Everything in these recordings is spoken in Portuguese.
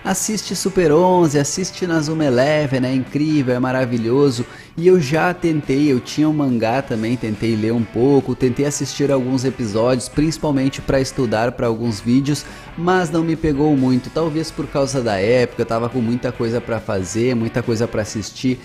assiste Super 11, assiste Inazuma Eleven, é incrível, é maravilhoso. E eu já tentei, eu tinha um mangá também, tentei ler um pouco, tentei assistir alguns episódios, principalmente para estudar para alguns vídeos, mas não me pegou muito, talvez por causa da época, eu tava com muita coisa para fazer, muita coisa para assistir,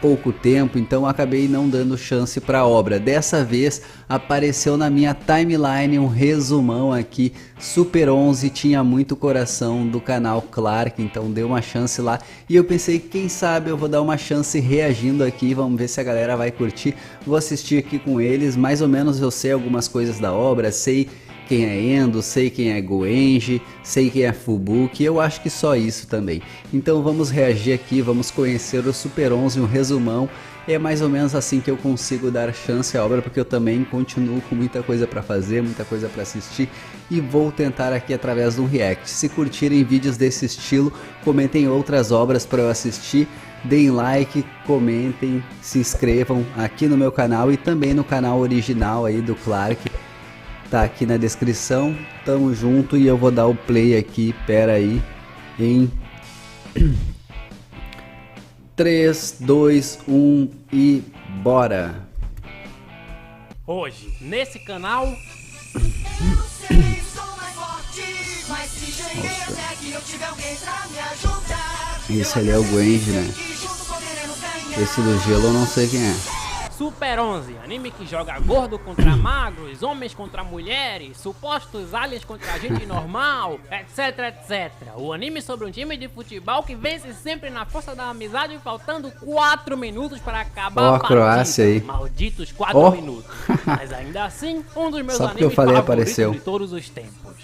pouco tempo, então acabei não dando chance para a obra. Dessa vez apareceu na minha timeline um resumão aqui, Super 11 tinha muito coração do canal Clark, então deu uma chance lá e eu pensei, quem sabe eu vou dar uma chance reagindo aqui, vamos ver se a galera vai curtir. Vou assistir aqui com eles, mais ou menos eu sei algumas coisas da obra, sei quem é Endo, sei quem é Goenji, sei quem é Fubuki, eu acho que só isso também. Então vamos reagir aqui, vamos conhecer o Super 11, um resumão. É mais ou menos assim que eu consigo dar chance à obra, porque eu também continuo com muita coisa para fazer, muita coisa para assistir e vou tentar aqui através de um react. Se curtirem vídeos desse estilo, comentem outras obras para eu assistir, deem like, comentem, se inscrevam aqui no meu canal e também no canal original aí do Clark. Tá aqui na descrição, tamo junto e eu vou dar o play aqui, pera aí, em 3, 2, 1 e bora! Hoje, nesse canal... Esse ali é o Goenji, né? Esse do gelo eu não sei quem é. Super 11, anime que joga gordo contra magros, homens contra mulheres, supostos aliens contra gente normal, etc, etc. O anime sobre um time de futebol que vence sempre na força da amizade, faltando 4 minutos para acabar a partida. Croácia aí. Malditos 4 minutos. Mas ainda assim, um dos meus animes favoritos de todos os tempos.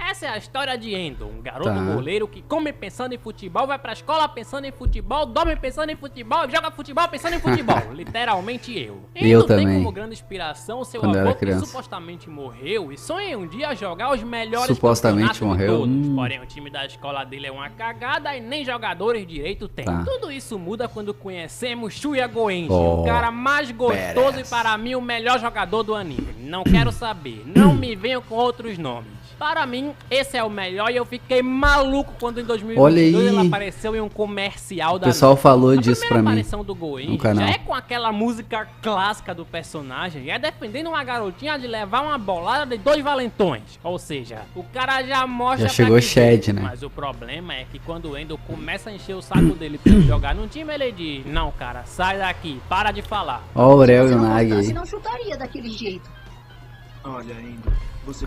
Essa é a história de Endo, um garoto goleiro que come pensando em futebol, vai pra escola pensando em futebol, dorme pensando em futebol e joga futebol pensando em futebol. Literalmente eu. Endo tem como grande inspiração seu avô que supostamente morreu e sonha em um dia jogar os melhores campeonatos de todos. Porém, o time da escola dele é uma cagada e nem jogadores direito tem. Tudo isso muda quando conhecemos Shuya Goenji, o cara mais gostoso e para mim o melhor jogador do anime. Não quero saber, não me venham com outros nomes. Para mim, esse é o melhor e eu fiquei maluco quando em 2022 ele apareceu em um comercial da O pessoal falou disso pra mim. A aparição do Goenji já é com aquela música clássica do personagem e é defendendo uma garotinha de levar uma bolada de 2 valentões. Ou seja, o cara já mostra... Já chegou Shed, né? Mas o problema é que quando o Endo começa a encher o saco dele pra ele jogar num time, ele diz: não, cara, sai daqui, para de falar. Ó o Aurel e o Nagi aí. Não chutaria daquele jeito. Olha, Endo,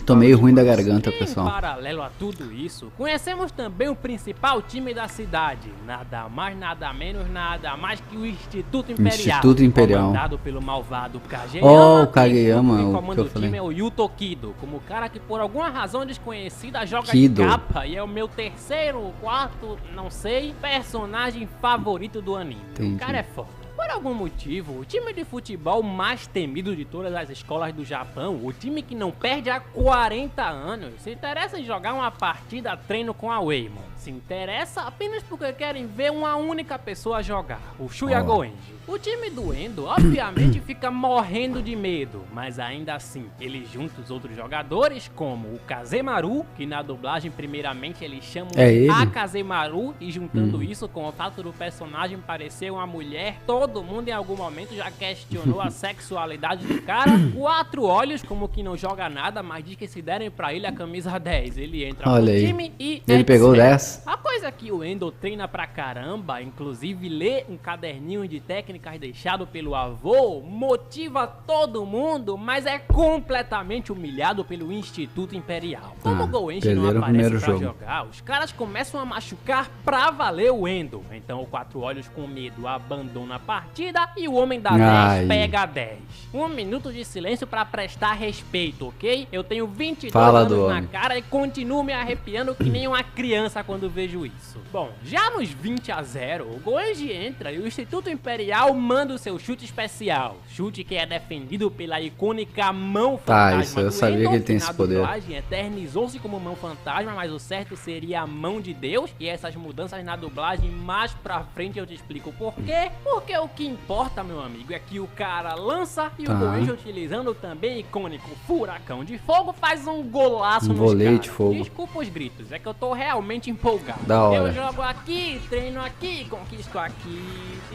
tô meio ruim da garganta, pessoal. Em paralelo a tudo isso, conhecemos também o principal time da cidade. Nada mais, nada menos, nada mais que o Instituto Imperial. Comandado pelo malvado Kageyama. O Kageyama, o que eu do falei. time é o Yuto Kido, como o cara que por alguma razão desconhecida joga Kido. de capa e é o meu terceiro, quarto, não sei, personagem favorito do anime. Entendi. O cara é foda. Por algum motivo, o time de futebol mais temido de todas as escolas do Japão, o time que não perde há 40 anos, se interessa em jogar uma partida treino com a Waymon. Se interessa apenas porque querem ver uma única pessoa jogar, o Shuya Goenji. O time do Endo, obviamente, fica morrendo de medo, mas ainda assim, ele junta os outros jogadores, como o Kazemaru, que na dublagem, primeiramente, eles chamam de Akazemaru, e juntando isso com o fato do personagem parecer uma mulher, todo mundo em algum momento já questionou a sexualidade do cara. 4 olhos, como que não joga nada, mas diz que se derem pra ele a camisa 10, ele entra no time e ele pegou 10. A coisa que o Endo treina pra caramba, inclusive lê um caderninho de técnicas deixado pelo avô, motiva todo mundo, mas é completamente humilhado pelo Instituto Imperial. Como o Goenji não aparece pra jogar, os caras começam a machucar pra valer o Endo. Então o 4 olhos com medo abandona a partida e o homem da 10 pega 10. 1 minuto de silêncio pra prestar respeito, ok? Eu tenho 22 anos na cara e continuo me arrepiando que nem uma criança quando vejo isso. isso. Bom, já nos 20-0, o Goenji entra e o Instituto Imperial manda o seu chute especial. Chute que é defendido pela icônica mão fantasma. Tá, isso eu sabia que ele tem esse poder. Eternizou-se como mão fantasma, mas o certo seria a mão de Deus. E essas mudanças na dublagem, mais pra frente eu te explico por quê. Porque o que importa, meu amigo, é que o cara lança e o Goenji, utilizando também icônico Furacão de Fogo, faz um golaço nos caras. De fogo. Desculpa os gritos, é que eu tô realmente empolgado. Da hora. Eu jogo aqui, treino aqui, conquisto aqui.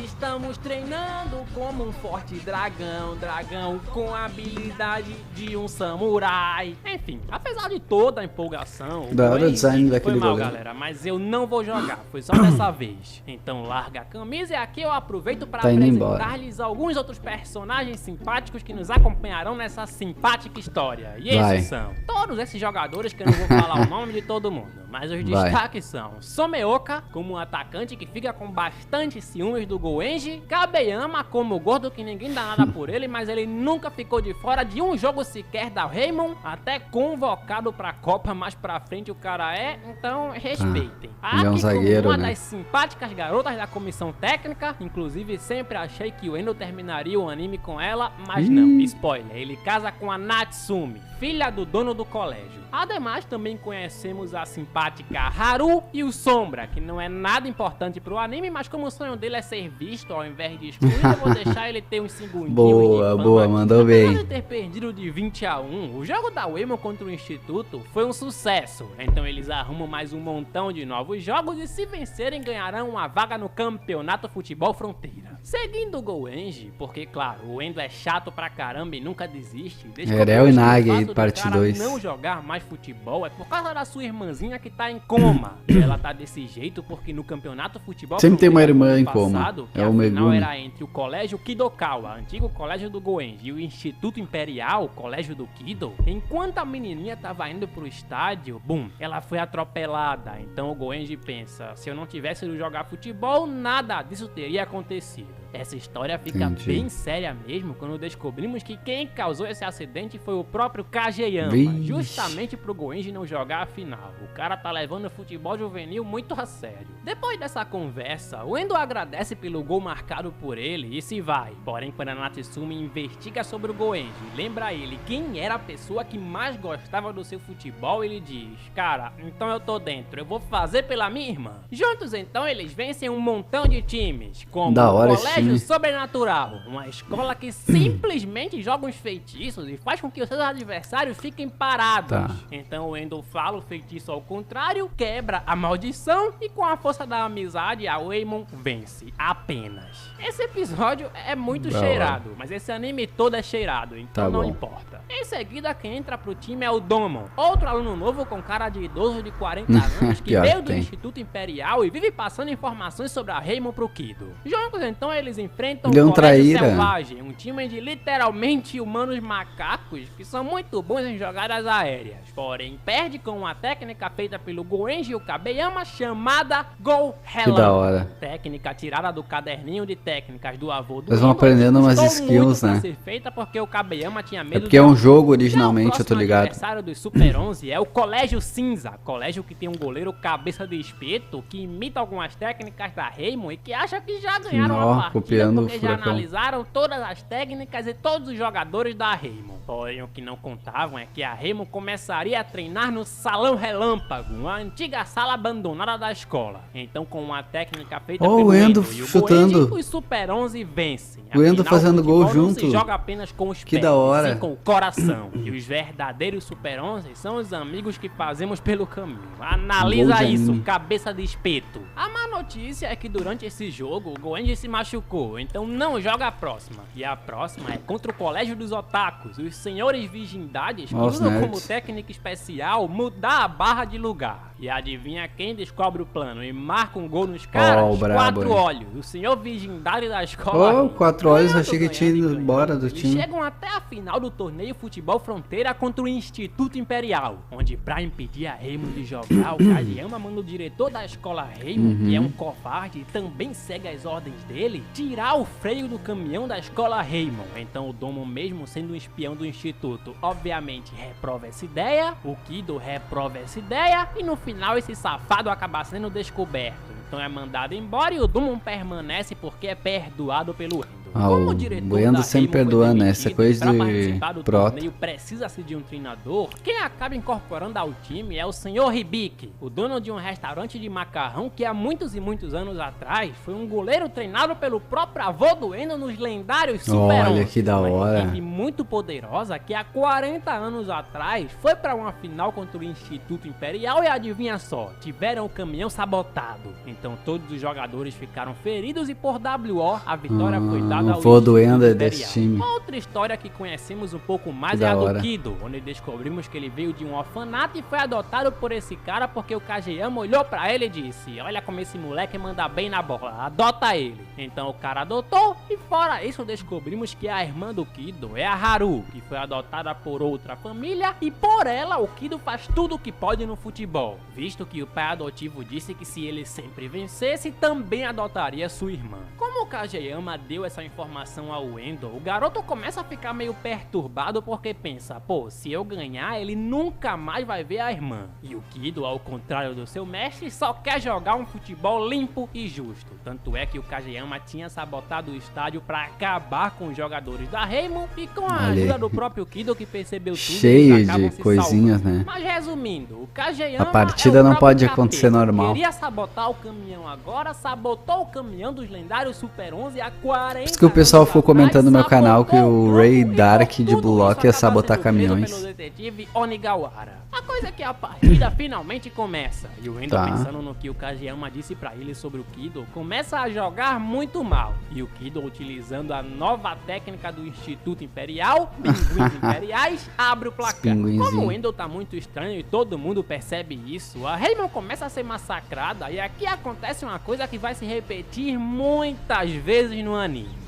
Estamos treinando como um forte dragão, dragão com a habilidade de um samurai. Enfim, apesar de toda a empolgação, da hora o design daquele foi mal, goleiro. galera, mas eu não vou jogar, foi só dessa vez. Então larga a camisa e aqui eu aproveito para apresentar-lhes alguns outros personagens simpáticos que nos acompanharão nessa simpática história. E esses são todos esses jogadores que eu não vou falar o nome de todo mundo, mas os destaques são Someoka, como um atacante que fica com bastante ciúmes do Goenji, Kabeyama, como o gordo que ninguém dá nada por ele, mas ele nunca ficou de fora de um jogo sequer da Raymond, até convocado pra Copa mais pra frente o cara é, então respeitem. Ele é um zagueiro, uma né? das simpáticas garotas da comissão técnica, inclusive sempre achei que o Endo terminaria o anime com ela, mas não, spoiler, ele casa com a Natsumi, filha do dono do colégio. Ademais, também conhecemos a simpática Haru e o Sombra, que não é nada importante pro anime, mas como o sonho dele é ser visto ao invés de excluído, eu vou deixar ele ter uns segundinhos boa, de boa, mandou bem. Apesar de ter perdido de 20-1, o jogo da Waymon contra o Instituto foi um sucesso. Então eles arrumam mais um montão de novos jogos e se vencerem ganharão uma vaga no Campeonato Futebol Fronteira. Seguindo o Goenji, porque claro, o Endo é chato pra caramba e nunca desiste. Erel e Nagi, parte 2. Não jogar mais futebol é por causa da sua irmãzinha que tá em coma. E ela tá desse jeito porque no Campeonato Futebol sempre tem uma irmã em passado, coma. Que é o Megumi. Megumi. Era entre o Colégio Kidokawa, antigo Colégio do Goenji, e o Instituto Imperial, Colégio do Kido. Enquanto a menininha tava indo pro estádio, bum, ela foi atropelada. Então o Goenji pensa, se eu não tivesse ido jogar futebol, nada disso teria acontecido. Essa história fica bem séria mesmo quando descobrimos que quem causou esse acidente foi o próprio Kageyama, justamente pro Goenji não jogar a final. O cara tá levando o futebol juvenil muito a sério. Depois dessa conversa, o Endo agradece pelo gol marcado por ele e se vai. Porém, quando a Natsumi investiga sobre o Goenji e lembra ele quem era a pessoa que mais gostava do seu futebol, ele diz, cara, então eu tô dentro, eu vou fazer pela minha irmã. Juntos então eles vencem um montão de times, como da hora, o Colégio Sobrenatural, uma escola que simplesmente joga uns feitiços e faz com que os seus adversários fiquem parados. Então o Endo fala o feitiço ao contrário, quebra a maldição e com a força da amizade a Waymon vence, apenas. Esse episódio é muito cheirado, mas esse anime todo é cheirado, então não importa. Em seguida, quem entra pro time é o Domon, outro aluno novo com cara de idoso de 40 anos que veio do Instituto Imperial e vive passando informações sobre a Raymond pro Kido. Juntos então eles enfrentam o Colégio Selvagem, um time de literalmente humanos macacos que são muito bons em jogadas aéreas. Porém, perde com uma técnica feita pelo Goenji e o Kabeyama chamada Go Hello. Que da hora. Técnica tirada do caderninho de técnicas do avô do Eles vão aprendendo umas skills, né? Ser feita porque o Kabeyama tinha medo porque é um jogo originalmente, eu tô ligado. O adversário dos Super 11 é o Colégio Cinza, colégio que tem um goleiro cabeça de espeto que imita algumas técnicas da Raymond e que acha que já ganharam a partida copiando porque já analisaram todas as técnicas e todos os jogadores da Raymond. Porém, o que não contavam é que a Raymond começaria a treinar no Salão Relâmpago, uma antiga sala abandonada da escola. Então, com uma técnica feita pelo Endo e o chutando. Goenji, os Super 11 vencem. O Endo fazendo gol junto. Não se joga apenas com os pés, da hora. sim com o coração. E os verdadeiros Super 11 são os amigos que fazemos pelo caminho. Analisa isso, cabeça de espeto. A má notícia é que durante esse jogo, o Goenji se machucou, então não joga a próxima. E a próxima é contra o Colégio dos Otakus, os senhores virgindades que usam como técnica especial mudar a barra de lugar. E adivinha quem descobre o plano e marca um gol nos caras? Quatro Olhos, o senhor virgindade da escola. Quatro Olhos, achei que tinha ido embora do time. Eles chegam até a final do torneio Futebol Fronteira contra o Instituto Imperial, onde pra impedir a Raymond de jogar, o Kageyama manda o diretor da escola Raymond, que é um covarde e também segue as ordens dele, tirar o freio do caminhão da escola Raymond. Então o Domon, mesmo sendo um espião do Instituto, obviamente reprova essa ideia, o Kido reprova essa ideia e no final final esse safado acaba sendo descoberto. Então é mandado embora e o Dumont permanece porque é perdoado pelo Endo. Como o diretor o Endo da sempre Raymond foi perdoando, essa demitido, coisa pra de participar do prota. torneio precisa-se de um treinador, quem acaba incorporando ao time é o Sr. Ribic, o dono de um restaurante de macarrão que há muitos e muitos anos atrás foi um goleiro treinado pelo próprio avô do Endo nos lendários Super 11. Olha que da hora. Uma equipe muito poderosa que há 40 anos atrás foi para uma final contra o Instituto Imperial e adivinha só, tiveram o caminhão sabotado. Então todos os jogadores ficaram feridos e por WO a vitória foi dada ao vô do Instituto Endo é Imperial. desse time. Uma outra história que conhecemos um pouco mais Que é a da do hora. Kido, onde descobrimos que ele veio de um orfanato e foi adotado por esse cara porque o Kageyama olhou pra ele e disse: olha como esse moleque manda bem na bola, adota ele. Então o cara adotou e fora isso descobrimos que a irmã do Kido é a Haru, que foi adotada por outra família e por ela o Kido faz tudo o que pode no futebol, visto que o pai adotivo disse que se ele sempre vencesse também adotaria sua irmã. Como o Kageyama deu essa informação ao Endo, o garoto começa a ficar meio perturbado porque pensa, pô, se eu ganhar ele nunca mais vai ver a irmã. E o Kido, ao contrário do seu mestre, só quer jogar um futebol limpo e justo. Tanto é que o Kageyama tinha sabotado o estádio pra acabar com os jogadores da Raymond e com a Olha ajuda aí. do próprio Kido que percebeu tudo, Cheio eles acabam de se coisinhas, salvando. né? Mas resumindo, o Kageyama A partida é o não próprio pode capeta. acontecer normal. Queria sabotar o caminhão agora, sabotou o caminhão dos lendários Super 11 há 40 Por isso que o pessoal ficou atrás, comentando no meu canal que sabotou o Ray campo e Dark por de tudo Bullock isso ia acaba sabotar sendo preso caminhões. pelo detetive Onigawara. A coisa é que a partida finalmente começa e o Endo, Tá. pensando no que o Kageyama disse pra ele sobre o Kido, começa a jogar muito mal. E o Kido, utilizando a nova técnica do Instituto Imperial, Pinguins Imperiais, abre o placar. pinguinzinhos. Como o Endo tá muito estranho e todo mundo percebe isso, a Raymond começa a ser massacrada e aqui acontece uma coisa que vai se repetir muitas vezes no anime.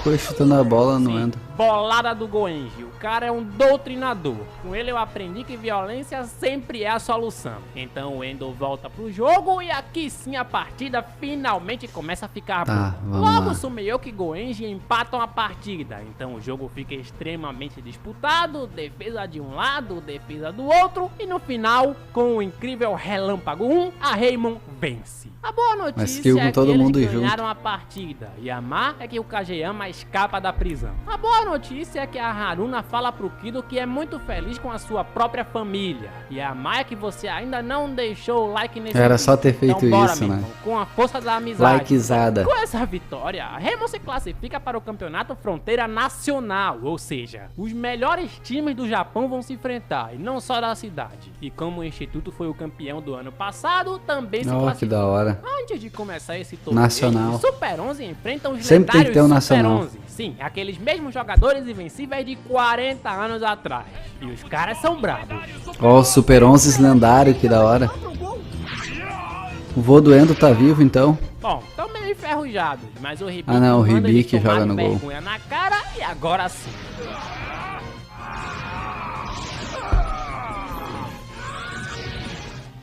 Foi chutando a bola no Sim, Endo. bolada do Goenji. O cara é um doutrinador. Com ele eu aprendi que violência sempre é a solução. Então o Endo volta pro jogo e aqui sim a partida finalmente começa a ficar Tá, boa. vamos Logo lá. Sumeyoki e Goenji empatam a partida. Então o jogo fica extremamente disputado, defesa de um lado, defesa do outro e no final, com o incrível Relâmpago 1, a Raymond vence. A boa notícia kill com é todo que eles mundo junto. ganharam a partida e a má é que o Kageyama escapa da prisão. A boa notícia é que a Haruna fala pro Kido que é muito feliz com a sua própria família. E a má é que você ainda não deixou o like nesse Era vídeo. só ter feito Então bora, isso, meu né? irmão, com a força da amizade. Likezada. Com essa vitória, a Raymond se classifica para o campeonato Fronteira Nacional, ou seja, os melhores times do Japão vão se enfrentar, e não só da cidade. E como o Instituto foi o campeão do ano passado, também se Que classificou. da hora. Antes de começar esse torneio, Nacional. os Super 11 enfrentam os Sempre tem que lendários ter um Super nacional. 11. Sim, aqueles mesmos jogadores invencíveis de 40 anos atrás. E os caras são bravos. Ó, o Super 11 lendário, que da hora. O vô do Endo tá vivo, então. Bom, estão meio enferrujados, mas o Ribic Ah, não, o manda eles Ribic joga tomarem no gol. vergonha na cara e agora sim.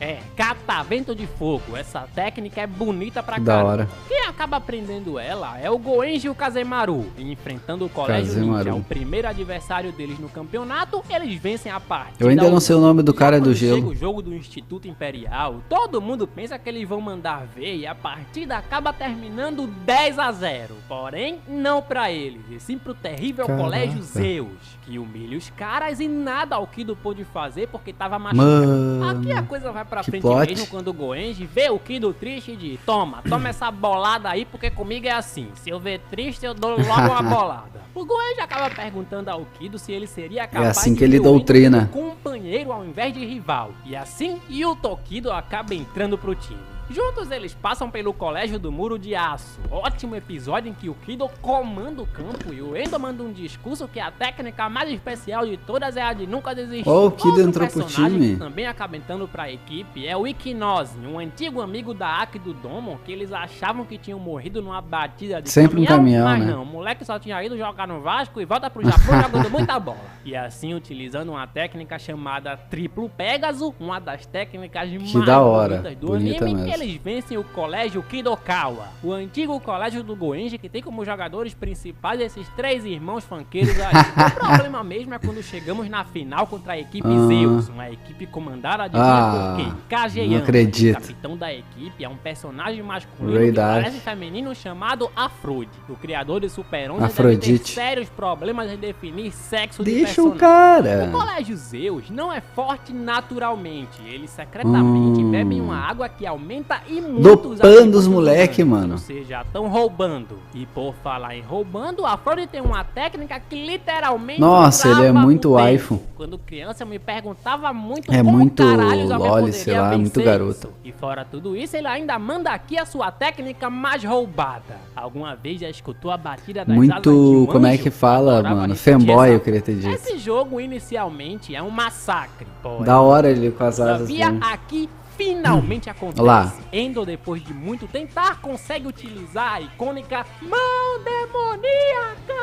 É, catavento de fogo. Essa técnica é bonita pra Que da caramba. hora. Quem acaba aprendendo ela é o Goenji e o Kazemaru. E enfrentando o Colégio Kazemaru. Ninja, o primeiro adversário deles no campeonato, eles vencem a partida. Eu ainda não sei o nome do cara E do quando gelo. chega o jogo do Instituto Imperial, todo mundo pensa que eles vão mandar ver e a partida acaba terminando 10-0. Porém, não pra eles, e sim pro terrível Caraca. Colégio Zeus, que humilha os caras e nada o Kido pôde fazer porque tava machucado. Mano. Aqui a coisa vai pra que frente plot. mesmo quando o Goenji vê o Kido triste e diz: toma essa bolada aí porque comigo é assim. Se eu ver triste, eu dou logo uma bolada. O Goenji acaba perguntando ao Kido se ele seria capaz assim de que ele ver o Endo doutrina. como companheiro ao invés de rival. E assim, Yuto Kido acaba entrando pro time. Juntos eles passam pelo Colégio do Muro de Aço. Ótimo episódio em que o Kido comanda o campo e o Endo manda um discurso que a técnica mais especial de todas é a de nunca desistir. Ó, o Kido Outro entrou pro personagem time. que também acaba entrando pra equipe é o Ikinose, um antigo amigo da Aki do Domon que eles achavam que tinham morrido numa batida de Sempre um caminhão, mas né? não, o moleque só tinha ido jogar no Vasco e volta pro Japão jogando muita bola. E assim, utilizando uma técnica chamada Triplo Pégaso, uma das técnicas mais da hora, bonitas do bonita anime, mesmo. eles vencem o colégio Kidokawa, o antigo colégio do Goenji, que tem como jogadores principais esses 3 irmãos funkeiros aí. O problema mesmo é quando chegamos na final contra a equipe Zeus, uma equipe comandada de por quê? Kageyama, não acredito. o capitão da equipe, é um personagem masculino que parece feminino chamado Afrodite. O criador de Super 11 deve ter sérios problemas em definir sexo de personagem. Deixa o cara. O colégio Zeus não é forte naturalmente, eles secretamente bebem uma água que aumenta e muito dopando os moleque, mano. Ou seja, estão roubando. E por falar em roubando, a Afrodite tem uma técnica que literalmente nossa, ele é muito iPhone. Quando criança eu me perguntava muito muito caralhos eu loli, sei lá, muito garoto. Isso. E fora tudo isso, ele ainda manda aqui a sua técnica mais roubada. Alguma vez já escutou a batida das asas de um como é anjo? que fala, mano? Fanboy, eu queria ter dito. Esse jogo inicialmente é um massacre. Porém, da hora ele com as asas. Aqui finalmente acontece. Lá. Endo, depois de muito tentar, consegue utilizar a icônica mão demoníaca.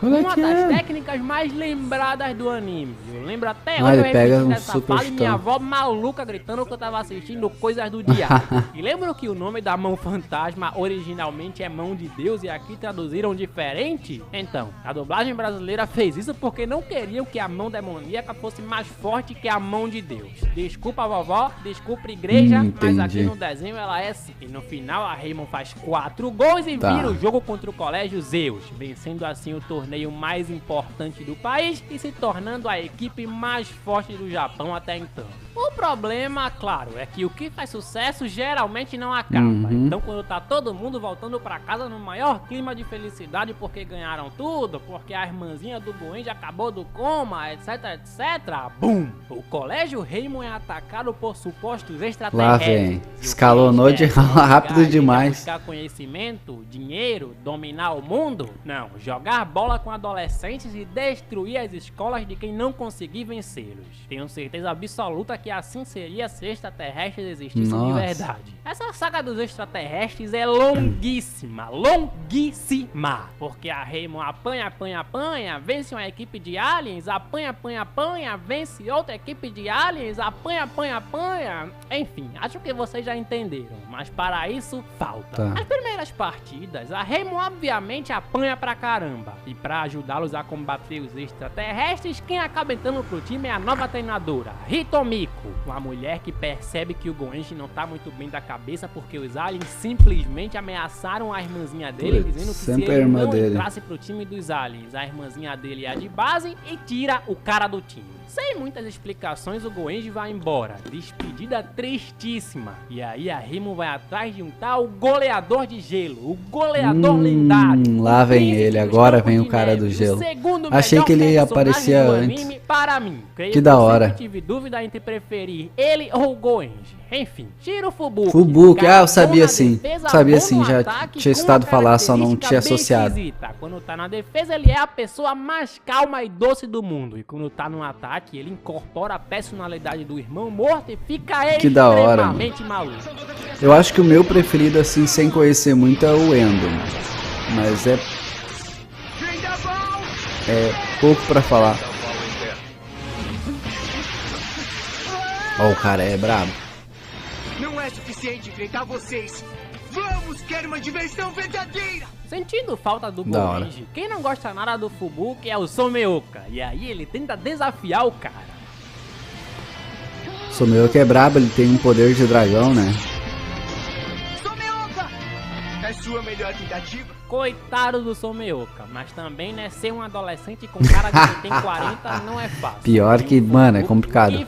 Uma das técnicas mais lembradas do anime. Eu lembro até hoje, ele pega um dessa super fala e minha avó maluca gritando que eu tava assistindo Coisas do Diabo. E lembro que o nome da mão fantasma originalmente é Mão de Deus e aqui traduziram diferente? Então, a dublagem brasileira fez isso porque não queriam que a mão demoníaca fosse mais forte que a mão de Deus. Desculpa, vovó, desculpa, igreja, mas aqui no desenho ela é assim. E no final a Raymond faz 4 gols e vira o jogo contra o colégio Zeus, vencendo assim o torneio mais importante do país e se tornando a equipe mais forte do Japão até então. O problema, claro, é que o que faz sucesso geralmente não acaba. Então quando tá todo mundo voltando pra casa no maior clima de felicidade porque ganharam tudo, porque a irmãzinha do Goenji acabou do coma, etc, etc, bum! O colégio Raymond é atacado por supostos extraterrestres. Lá vem, escalonou de rápido demais. Buscar conhecimento, dinheiro, dominar o mundo? Não, jogar bola com adolescentes e destruir as escolas de quem não conseguir vencê-los. Tenho certeza absoluta que assim seria se extraterrestres existissem de verdade. Essa saga dos extraterrestres é longuíssima, longuíssima. Porque a Raymond apanha, vence uma equipe de aliens, apanha, vence outra equipe de aliens, apanha. Enfim, acho que vocês já entenderam, mas para isso falta. Nas primeiras partidas, a Raymond obviamente apanha pra caramba. E pra ajudá-los a combater os extraterrestres, quem acaba entrando pro time é a nova treinadora, Hitomiko. Uma mulher que percebe que o Goenji não tá muito bem da cabeça porque os aliens simplesmente ameaçaram a irmãzinha dele, dizendo que se ele não entrasse pro time dos aliens, a irmãzinha dele é de base e tira o cara do time. Sem muitas explicações, o Goenji vai embora, despedida tristíssima. E aí a Raymond vai atrás de um tal goleador de gelo, o goleador lendário. Lá vem ele, agora vem o cara do gelo. Achei que ele aparecia antes. Para mim, que da hora. Eu tive dúvida entre preferir ele ou o Goenji. Enfim, tira o Fubuki. Eu sabia sim. Sabia sim, já tinha estado falar, só não tinha associado. Quando tá na defesa, ele é a pessoa mais calma e doce do mundo. E quando tá no ataque, ele incorpora a personalidade do irmão morto e fica extremamente maluco. Eu acho que o meu preferido, assim, sem conhecer muito, é o Endo. Mas é pouco pra falar. Ó, o cara é brabo. Não é suficiente enfrentar vocês. Vamos, quero uma diversão verdadeira. Sentindo falta do Goenji, quem não gosta nada do Fubuki é o Someoka. E aí ele tenta desafiar o cara. Someoka é brabo, ele tem um poder de dragão, né? Someoka! É sua melhor tentativa? Coitado do Someoka, mas também, né, ser um adolescente com cara de quem tem 40 não é fácil. Pior que, mano, é complicado.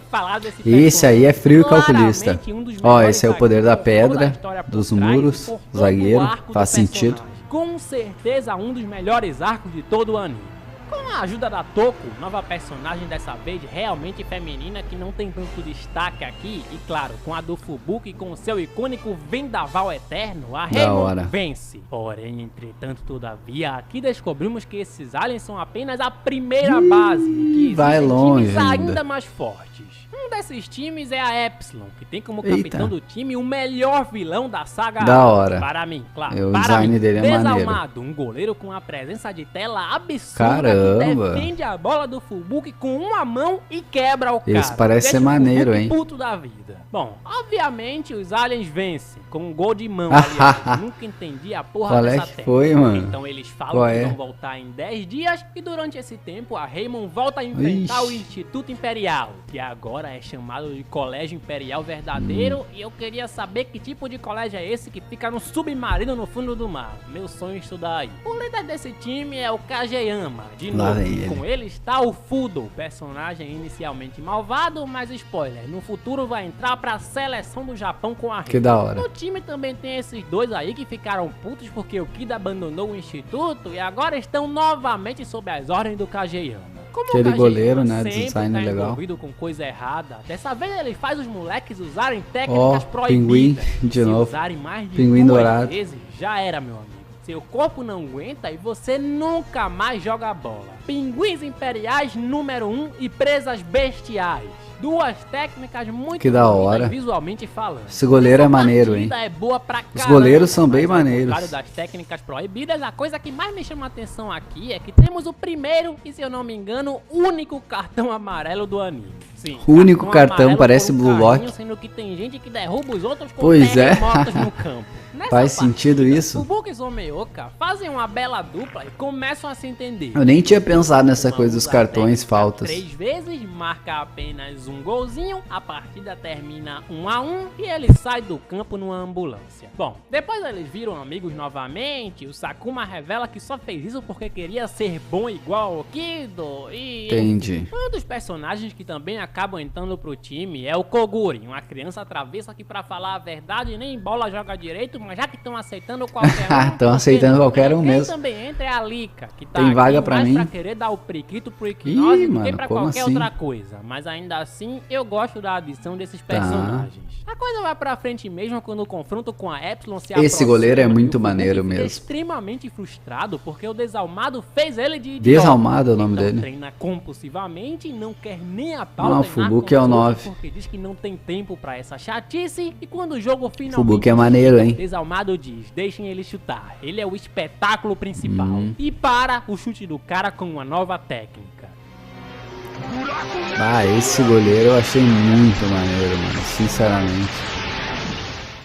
Esse aí é frio e calculista. Ó, esse é o poder da pedra, dos muros, zagueiro, faz sentido. Com certeza um dos melhores arcos de todo o anime. Com a ajuda da Toko, nova personagem dessa vez realmente feminina que não tem tanto destaque aqui, e claro, com a do Fubuki com seu icônico vendaval eterno, a Raymond vence. Porém, entretanto, todavia, aqui descobrimos que esses aliens são apenas a primeira base, que vai longe ainda mais fortes. Um desses times é a Epsilon, que tem como capitão do time o melhor vilão da saga. Da hora. Para mim, claro. O design dele é maneiro. Desalmado, um goleiro com a presença de tela absurda. Caramba. Que Caramba. defende a bola do Fubuki com uma mão e quebra o cara. Esse parece ser Deixa o maneiro, Fubuki hein? puto da vida. Bom, obviamente os aliens vencem com um gol de mão, aliás. Nunca entendi a porra Qual dessa é que técnica. foi, mano? Então eles falam Qual que é? vão voltar em 10 dias e durante esse tempo a Raymond volta a enfrentar o Instituto Imperial, que agora é chamado de Colégio Imperial Verdadeiro, e eu queria saber que tipo de colégio é esse que fica no submarino no fundo do mar. Meu sonho é estudar aí. O líder desse time é o Kageyama, de Lá novo, vem e ele. com ele está o Fudo, personagem inicialmente malvado, mas spoiler, no futuro vai entrar pra seleção do Japão com a Raymond. Que da hora. No time também tem esses dois aí que ficaram putos porque o Kid abandonou o instituto e agora estão novamente sob as ordens do Kageyama. Como Aquele o Kageyama goleiro, né, sempre design tá legal. envolvido com coisa errada, dessa vez ele faz os moleques usarem Ó, técnicas pinguim proibidas. de Se novo. usarem mais de Pinguim 2 dourado. vezes, já era, meu amigo. Seu corpo não aguenta e você nunca mais joga bola. Pinguins imperiais número 1 e presas bestiais. Duas técnicas muito Que da bonitas hora. visualmente falando. Esse goleiro é Essa maneiro, hein? partida é boa pra Os caramba, goleiros são bem mas, ao maneiros. contrário das técnicas proibidas, a coisa que mais me chama a atenção aqui é que temos o primeiro e, se eu não me engano, único cartão amarelo do anime. Sim, O único cartão amarelo parece por um Blue carrinho, Lock. sendo que tem gente que derruba os outros com Pois é. terremotos no campo. Nessa Faz sentido isso? Fubuki e Zomeoka fazem uma bela dupla e começam a se entender. Eu nem tinha pensado nessa Uma coisa dos usa a cartões técnica faltas. 3 vezes, marca apenas um golzinho, a partida termina 1-1 e ele sai do campo numa ambulância. Bom, depois eles viram amigos novamente, o Sakuma revela que só fez isso porque queria ser bom igual ao Kido e... Entendi. Um dos personagens que também acabam entrando pro time é o Koguri, uma criança travessa que, pra falar a verdade, nem bola joga direito, mas já que estão aceitando qualquer um... Tão aceitando qualquer um Quem mesmo. também entra é a Lika, que tá Tem vaga aqui pra mais mim? pra querer dar o priquito pro Equinose do que mano, pra como qualquer assim? outra coisa. Mas ainda assim, eu gosto da adição desses Tá. personagens. A coisa vai pra frente mesmo quando o confronto com a Epsilon se Esse goleiro é aproxima, muito e o Fubuki maneiro fica mesmo. extremamente frustrado porque o Desalmado fez ele de idiota. Desalmado é o nome Então dele. treina compulsivamente e não quer nem a pau Não, o treinar Fubuki com é o os outros 9. porque diz que não tem tempo pra essa chatice e quando o jogo finalmente Fubuki é maneiro, hein? Desalmado diz, deixem ele chutar, ele é o espetáculo principal. Uhum. E para o chute do cara com uma nova técnica. Ah, esse goleiro eu achei muito maneiro, mano. Sinceramente.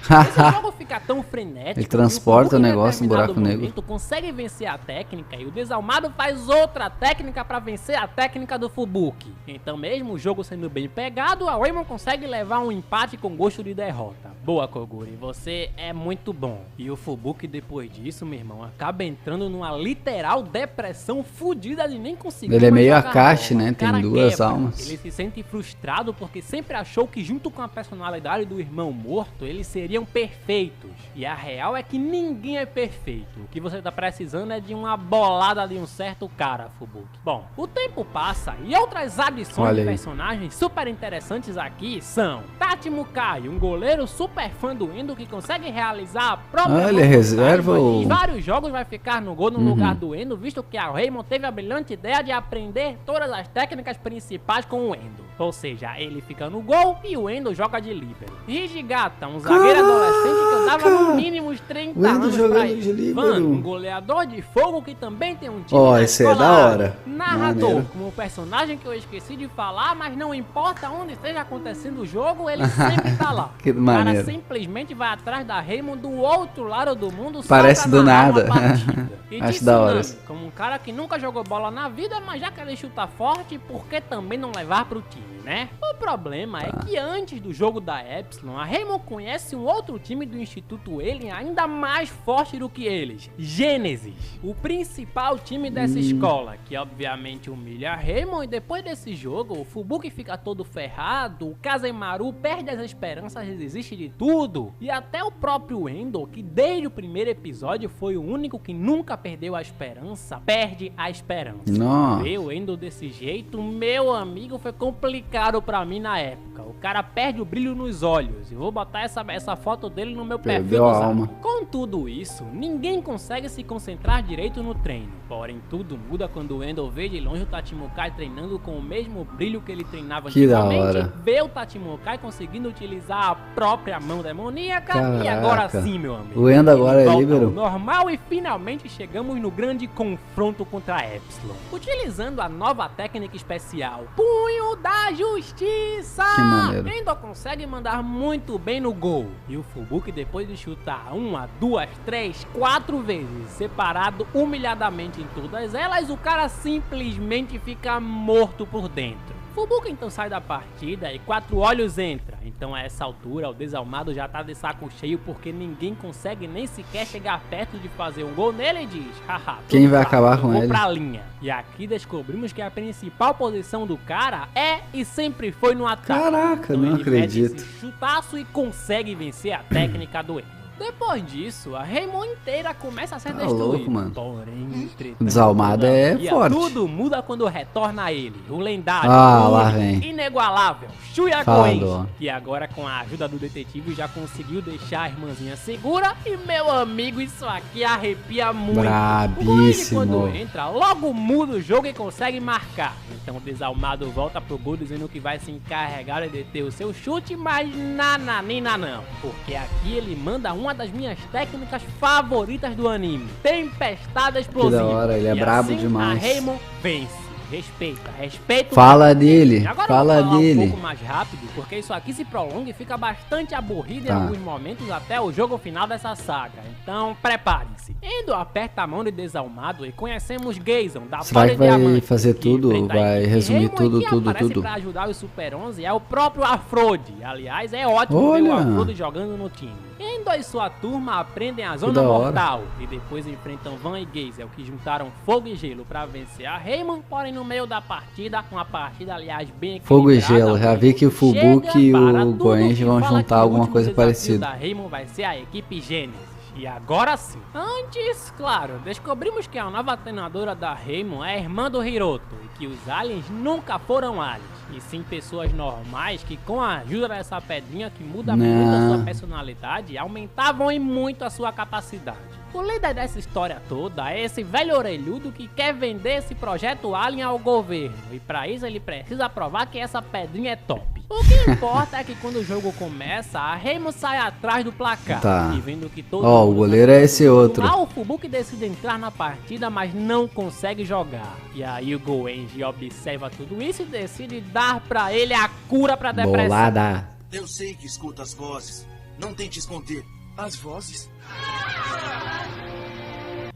Esse jogo fica tão frenético. Ele transporta que o Fubuki, em negócio no buraco determinado negro. momento, consegue vencer a técnica e o Desalmado faz outra técnica pra vencer a técnica do Fubuki. Então, mesmo o jogo sendo bem pegado, a Raymond consegue levar um empate com gosto de derrota. Boa, Koguri, você é muito bom. E o Fubuki, depois disso, meu irmão, acaba entrando numa literal depressão fudida de nem conseguir Ele é mais meio jogar Akashi, bola. né? O Tem cara duas quebra. almas. Ele se sente frustrado porque sempre achou que, junto com a personalidade do irmão morto, eles seriam perfeitos. E a real é que ninguém é perfeito. O que você tá precisando é de uma bolada de um certo cara, Fubuki. Bom, o tempo passa e outras adições Olha de aí. personagens super interessantes aqui são Tachi Mukai, um goleiro super fã do Endo que consegue realizar a própria Olha, mão reserva raiva, ou- e em vários jogos vai ficar no gol no Uhum. lugar do Endo, visto que a Raymond teve a brilhante ideia de aprender todas as técnicas principais com o Endo. Ou seja, ele fica no gol e o Endo joga de líbero. Hijigata, um zagueiro adolescente que eu dava no mínimo uns 30 O Endo anos jogando pra ele. de líbero. Van, um goleador de fogo que também tem um time Ó, na esse é escola da A. hora. Narrador, Maneiro. como um personagem que eu esqueci de falar, mas não importa onde esteja acontecendo o jogo, ele sempre tá lá. Que O cara maneiro. simplesmente vai atrás da Raymond do outro lado do mundo só Parece pra do narrar uma nada. partida. E Acho de da hora. Tsunami, como um cara que nunca jogou bola na vida, mas já que ele chuta forte, por que também não levar pro time, né? O problema é que antes do jogo da Epsilon, a Raymond conhece um outro time do Instituto Alien ainda mais forte do que eles, Gênesis, o principal time dessa escola, que obviamente humilha a Raymond, e depois desse jogo, o Fubuki fica todo ferrado, o Kazemaru perde as esperanças e desiste de tudo, e até o próprio Endo, que desde o primeiro episódio foi o único que nunca perdeu a esperança, perde a esperança. Nossa. Ver o Endo desse jeito, meu amigo, foi complicado pra mim na época. O cara perde o brilho nos olhos. Eu vou botar essa foto dele no meu perfil Perdeu a do Zap. alma. Com tudo isso, ninguém consegue se concentrar direito no treino. Porém, tudo muda quando o Endo vê de longe o Tachimokai treinando com o mesmo brilho que ele treinava Que da antigamente. hora. Vê o Tachimokai conseguindo utilizar a própria mão demoníaca. E Caraca. agora sim, meu amigo. O Endo agora ele é volta ao líbero. normal e finalmente chegamos no grande confronto contra a Epsilon. Utilizando a nova técnica especial, Punho da Justiça. Que maneiro. Endo consegue mandar muito bem no gol. E o Fubuki, depois de chutar 1, 2, 3, 4 vezes, separado humilhadamente em todas elas, o cara simplesmente fica morto por dentro. Fubuki então sai da partida e 4 olhos entra. Então a essa altura o desalmado já tá de saco cheio porque ninguém consegue nem sequer chegar perto de fazer um gol nele e diz: haha, Quem vai claro, acabar eu com vou ele? pra linha. E aqui descobrimos que a principal posição do cara é e sempre foi no ataque. Caraca, Então não ele acredito. mete esse chutaço e consegue vencer a técnica do Endo. Depois disso, a Raymond inteira começa a ser Tá destruída. louco, mano. Porém, entretanto, O desalmado é todavia, forte. Tudo muda quando retorna a ele, o lendário, Ah, o lá único, vem. inigualável, Shuya Fala, Koenji, Dó. que agora com a ajuda do detetive já conseguiu deixar a irmãzinha segura. E meu amigo, isso aqui arrepia muito. O Koenji, quando Brabíssimo. entra, logo muda o jogo e consegue marcar. Então o desalmado volta pro gol dizendo que vai se encarregar de deter o seu chute, mas nananina não. Porque aqui ele manda uma das minhas técnicas favoritas do anime, Tempestade Explosiva. Que da hora, ele é E brabo assim, demais. A Raymond vence. Respeita o Fala cara. dele, E agora fala eu vou falar dele. um pouco mais rápido, porque isso aqui se prolonga e fica bastante aborrido Tá. em alguns momentos até o jogo final dessa saga. Então, preparem-se. Endo aperta a mão de desalmado e conhecemos Geison, da Será Folha que vai Diamante, fazer que tudo? enfrenta a Vai equipe. resumir Raymond, tudo, quem tudo, aparece tudo? pra ajudar os Super 11 é o próprio Afrode. Aliás, é ótimo ver o Olha. Afrode jogando no time. Endo e sua turma aprendem a Zona da hora. Mortal e depois enfrentam Van e Geyser, que juntaram fogo e gelo pra vencer a Raymond, porém no meio da partida, uma partida aliás bem Fogo e equilibrada, gelo, já vi que o chega Fubuki e para o tudo Goenji e vão fala juntar que o alguma último coisa desafio parecida. da Raymond vai ser a equipe Gênesis. E agora sim. Antes, claro, descobrimos que a nova treinadora da Raymond é a irmã do Hiroto e que os aliens nunca foram aliens, e sim pessoas normais que com a ajuda dessa pedrinha que muda muito a sua personalidade, aumentavam em muito a sua capacidade. O líder dessa história toda é esse velho orelhudo que quer vender esse projeto Alien ao governo, e pra isso ele precisa provar que essa pedrinha é top. O que importa é que quando o jogo começa, a Raymond sai atrás do placar, Tá. e vendo que todo Ó, o mundo goleiro tá é esse jogando outro. mal, o Fubuki decide entrar na partida, mas não consegue jogar. E aí o Goenji observa tudo isso e decide dar pra ele a cura pra depressão. Bolada. Eu sei que escuto as vozes. Não tente esconder. As vozes?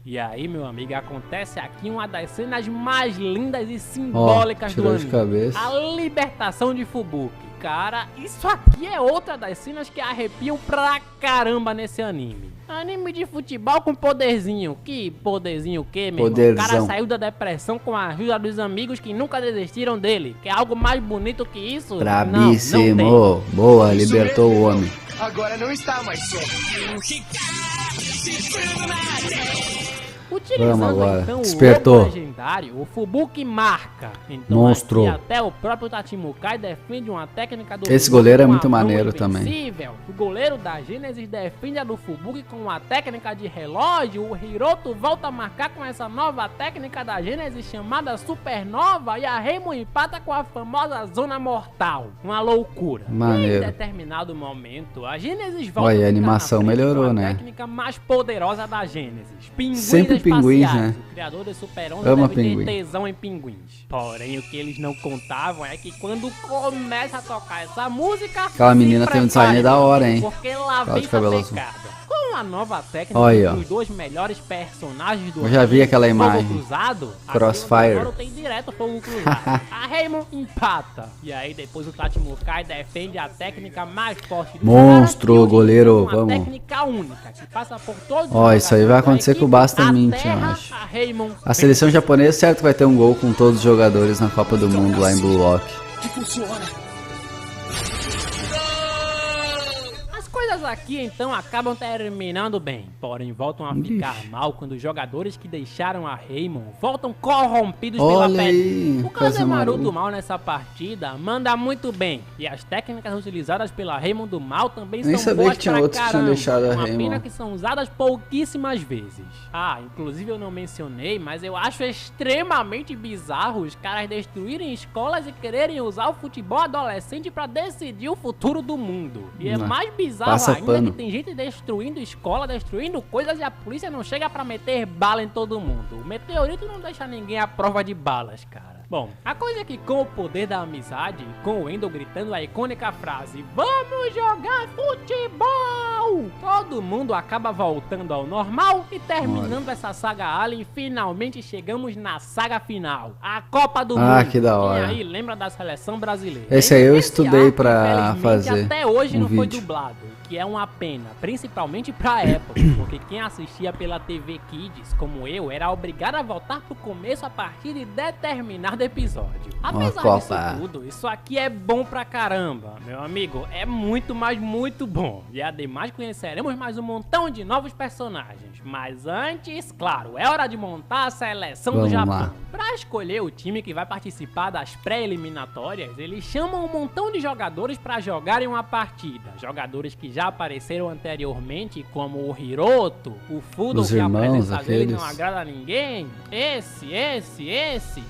E aí, meu amigo, acontece aqui uma das cenas mais lindas e simbólicas do tirou de anime. cabeça. A libertação de Fubuki. Cara, isso aqui é outra das cenas que arrepiam pra caramba nesse anime. Anime de futebol com poderzinho. Que poderzinho o quê, meu irmão? O Poderzão. cara saiu da depressão com a ajuda dos amigos que nunca desistiram dele. Quer algo mais bonito que isso? Brabíssimo. Não tem. Boa, Isso libertou mesmo, o irmão. homem. Agora não está mais só. Utilizando Vamos agora. então Despertou. o lobo legendário, o Fubuki marca. Então Monstro. aqui até o próprio Tachimokai defende uma técnica do Esse Fubuki goleiro é com a muito mão maneiro também. invencível. O goleiro da Gênesis defende a do Fubuki com uma técnica de relógio. O Hiroto volta a marcar com essa nova técnica da Gênesis chamada Supernova. E a Raymond empata com a famosa Zona Mortal. Uma loucura. Maneiro. Em determinado momento, a Gênesis volta Olha, a ficar animação na frente melhorou, com a né? técnica mais poderosa da Gênesis. Pinguins Sempre pinguins, espaciais. né? O criador de Super 11 Ama deve pinguim. ter tesão em pinguins. Porém, o que eles não contavam é que quando começa a tocar essa música... Aquela se menina tem um design prepare, da hora, hein? Porque lá Aquela vem de cabelo azul. sapecada. Com a nova técnica Olha, ó. dos dois melhores personagens do Eu já vi aquela Fogo imagem. Cruzado, Crossfire. agora tem direto Fogo Cruzado. A Raymond empata. E aí depois o Tachimokai defende a técnica mais forte do Monstro, cara, que goleiro, utiliza uma vamos. técnica única que passa por todos Ó, os isso aí vai jogadores da acontecer com o equipe, Basta Mint, eu aterra acho. a Raymond A seleção japonesa, certo, vai ter um gol com todos os jogadores na Copa do Mundo lá em Blue Lock. Que funciona. As coisas aqui então acabam terminando bem, porém voltam a ficar mal quando os jogadores que deixaram a Raymond voltam corrompidos pela pele. O Kazemaru do mal nessa partida manda muito bem, e as técnicas utilizadas pela Raymond do mal também são boas pra caramba, uma pena que são usadas pouquíssimas vezes. Ah, inclusive eu não mencionei, mas eu acho extremamente bizarro os caras destruírem escolas e quererem usar o futebol adolescente pra decidir o futuro do mundo. E é mais bizarro ainda que tem gente destruindo escola, destruindo coisas e a polícia não chega pra meter bala em todo mundo. O meteorito não deixa ninguém à prova de balas, cara. Bom, a coisa é que com o poder da amizade, com o Endo gritando a icônica frase "Vamos jogar futebol!", todo mundo acaba voltando ao normal e terminando essa saga Alien, finalmente chegamos na saga final, a Copa do Mundo. Que da hora. Quem aí lembra da seleção brasileira? Esse aí eu estudei pra fazer até hoje não vídeo. foi dublado, que é uma pena, principalmente pra época, porque quem assistia pela TV Kids, como eu, era obrigado a voltar pro começo a partir de determinado episódio. Apesar disso tudo, isso aqui é bom pra caramba, meu amigo, é muito, mas muito bom. E ademais conheceremos mais um montão de novos personagens. Mas antes, claro, é hora de montar a seleção do Japão. Pra escolher o time que vai participar das pré-eliminatórias, eles chamam um montão de jogadores pra jogarem uma partida. Jogadores que já apareceram anteriormente, como o Hiroto, o Fudo, que a presença dele não agrada a ninguém, esse,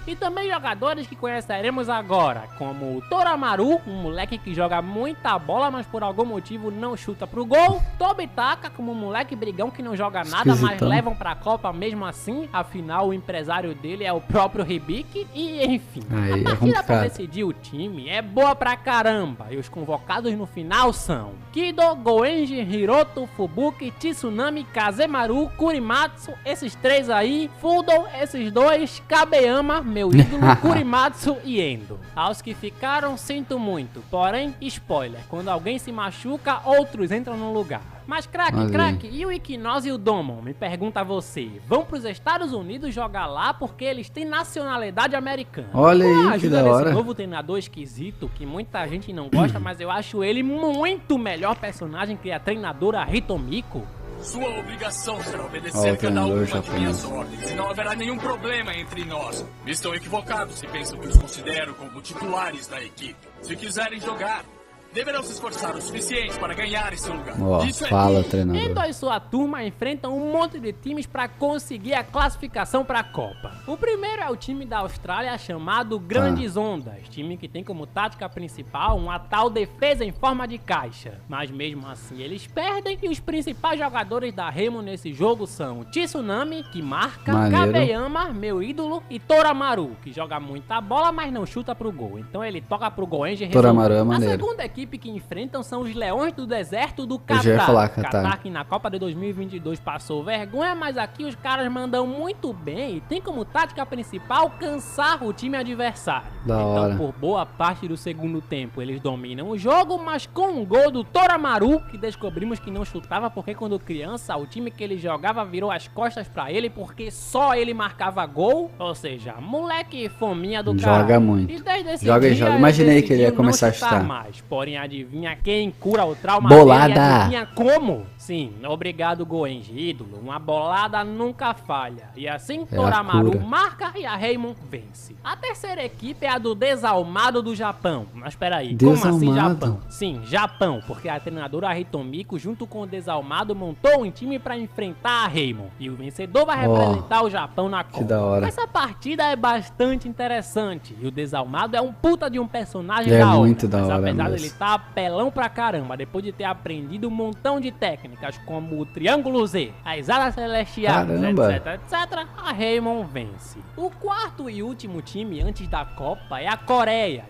e também jogadores que conheceremos agora, como o Toramaru, um moleque que joga muita bola, mas por algum motivo não chuta pro gol, Tobitaka, como um moleque brigão que não joga nada, mas levam pra Copa mesmo assim, afinal o empresário dele é o próprio Hibiki, e enfim, a partida pra decidir o time é boa pra caramba, e os convocados no final são Kido, Goenji, Hiroto, Fubuki, Tsunami, Kazemaru, Kurimatsu, esses três aí, Fudo, esses dois, Kabeyama, meu ídolo, Kurimatsu e Endo. Aos que ficaram, sinto muito, porém, spoiler, quando alguém se machuca, outros entram no lugar. Mas craque, e o Equinox e o Domon? Me pergunta você. Vão pros Estados Unidos jogar lá porque eles têm nacionalidade americana. Olha aí, que da hora. Esse novo treinador esquisito, que muita gente não gosta, mas eu acho ele muito melhor personagem que a treinadora Hitomiko. Sua obrigação será obedecer cada uma de minhas ordens, e não haverá nenhum problema entre nós. Estão equivocados se pensam que os considero como titulares da equipe. Se quiserem jogar, deverão se esforçar o suficiente para ganhar esse lugar. Fala, treinador. Endo e sua turma enfrentam um monte de times para conseguir a classificação para a Copa. O primeiro é o time da Austrália chamado Grandes Ondas, time que tem como tática principal uma tal defesa em forma de caixa. Mas mesmo assim eles perdem, e os principais jogadores da Raymond nesse jogo são Tsunami, que marca, Kabeyama, meu ídolo, e Toramaru, que joga muita bola, mas não chuta pro gol. Então ele toca pro Goenji e Toramaru é a maneiro. segunda equipe que enfrentam são os Leões do Deserto do Catar. Catar que na Copa de 2022 passou vergonha, mas aqui os caras mandam muito bem e tem como tática principal cansar o time adversário. Então por boa parte do segundo tempo eles dominam o jogo, mas com um gol do Toramaru, que descobrimos que não chutava porque quando criança o time que ele jogava virou as costas pra ele porque só ele marcava gol, ou seja, moleque fominha do cara. Joga muito. E desde esse joga. Imaginei que ele ia começar a chutar mais. Porém, adivinha quem cura o trauma bolada dele? Adivinha como? Sim, obrigado Goenji, ídolo. Uma bolada nunca falha. E assim, Toramaru marca e a Raymond vence. A terceira equipe é a do Desalmado do Japão. Mas peraí, como assim Japão? Sim, Japão, porque a treinadora Hitomiko junto com o Desalmado montou um time pra enfrentar a Raymond. E o vencedor vai representar o Japão na Copa. Que da hora. Essa partida é bastante interessante. E o Desalmado é um puta de um personagem da hora. Muito da hora. Apesar dele tá apelão pra caramba, depois de ter aprendido um montão de técnicas como o Triângulo Z, as Alas Celestiais, etc, a Raymond vence. O quarto e último time antes da Copa é a Coreia.